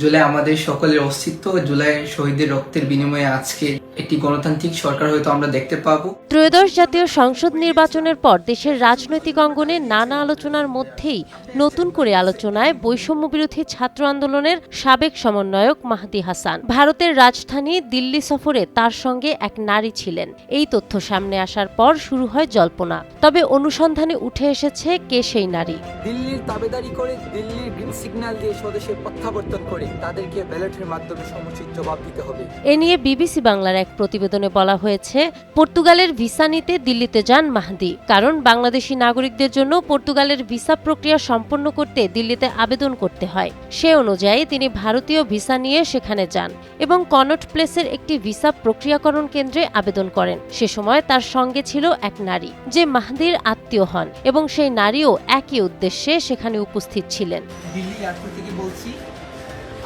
জুলাই আমাদের সকলের অস্তিত্ব, জুলাই শহীদের রক্তের বিনিময়ে আজকে একটি গণতান্ত্রিক সরকার হয়তো আমরা দেখতে পাবো। ত্রয়োদশ জাতীয় সংসদ নির্বাচনের পর দেশের রাজনৈতিক অঙ্গনে নানা আলোচনার মধ্যেই নতুন করে আলোচনায় বৈষম্য বিরোধী ছাত্র আন্দোলনের সাবেক সমন্বয়ক মাহদী হাসান। ভারতের রাজধানী দিল্লি সফরে তার সঙ্গে এক নারী ছিলেন। এই তথ্য সামনে আসার পর শুরু হয় জল্পনা। তবে অনুসন্ধানে উঠে এসেছে কে সেই নারী। দিল্লির তাবেদারি করে, দিল্লির গ্রিন সিগন্যাল দিয়ে স্বদেশে প্রত্যাবর্তন করে তাদেরকে ব্যালটের মাধ্যমে সমুচিত জবাব দিতে হবে। এ নিয়ে বিবিসি বাংলার এক প্রতিবেদনে বলা হয়েছে, পর্তুগালের ভিসা নিতে দিল্লিতে যান মাহদী। কারণ বাংলাদেশি নাগরিকদের জন্য পর্তুগালের ভিসা প্রক্রিয়া সম্পন্ন করতে দিল্লিতে আবেদন করতে হয়। সে অনুযায়ী তিনি ভারতীয় ভিসা নিয়ে সেখানে যান এবং কনট প্লেসের একটি ভিসা প্রক্রিয়াকরণ কেন্দ্রে আবেদন করেন। সে সময় তার সঙ্গে ছিল এক নারী, যে মাহদীর আত্মীয় হন, এবং সেই নারীও একই উদ্দেশ্যে সেখানে উপস্থিত ছিলেন। দিল্লি এয়ারপোর্ট থেকে বলছি,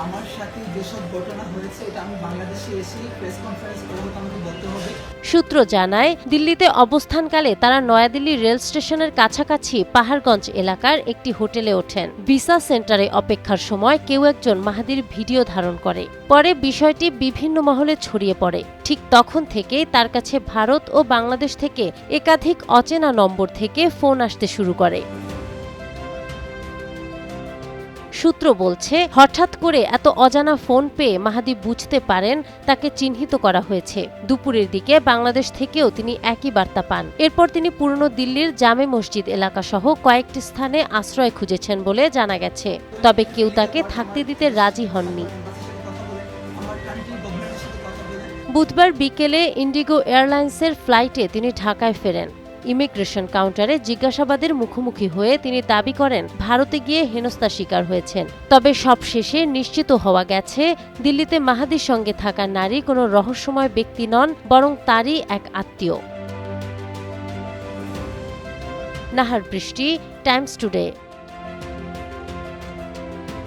আমার সাথে যেসব ঘটনা হয়েছে এটা আমি বাংলাদেশে এসে প্রেস কনফারেন্স করে আমাকে বলতে হবে। সূত্র জানায়, দিল্লিতে অবস্থানকালে তারা নয়াদিল্লি রেল স্টেশনের কাছাকাছি পাহাড়গঞ্জ এলাকার একটি হোটেলে ওঠেন। ভিসা সেন্টারে অপেক্ষার সময় কেউ একজন মাহদীর ভিডিও ধারণ করে। পরে বিষয়টি বিভিন্ন মহলে ছড়িয়ে পড়ে। ঠিক তখন থেকেই তার কাছে ভারত ও বাংলাদেশ থেকে একাধিক অচেনা নম্বর থেকে ফোন আসতে শুরু করে। সূত্র বলছে, হঠাৎ করে এত অজানা ফোন পেয়ে মাহদী বুঝতে পারেন তাকে চিহ্নিত করা হয়েছে। দুপুরের দিকে বাংলাদেশ থেকেও তিনি একই বার্তা পান। এরপর তিনি পুরনো দিল্লির জামে মসজিদ এলাকাসহ কয়েকটি স্থানে আশ্রয় খুঁজেছেন বলে জানা গেছে। তবে কেউ তাকে থাকতে দিতে রাজি হননি। বুধবার বিকেলে ইন্ডিগো এয়ারলাইন্সের ফ্লাইটে তিনি ঢাকায় ফেরেন। ইমিগ্রেশন কাউন্টারে জিজ্ঞাসাবাদের মুখোমুখি হয়ে তিনি দাবি করেন ভারতে গিয়ে হেনস্থার শিকার হয়েছেন। তবে সবশেষে নিশ্চিত হওয়া গেছে, দিল্লিতে মাহদীর সঙ্গে থাকা নারী কোনো রহস্যময় ব্যক্তি নন, বরং তারই এক আত্মীয়। নাহার বৃষ্টি, টাইমস টুডে।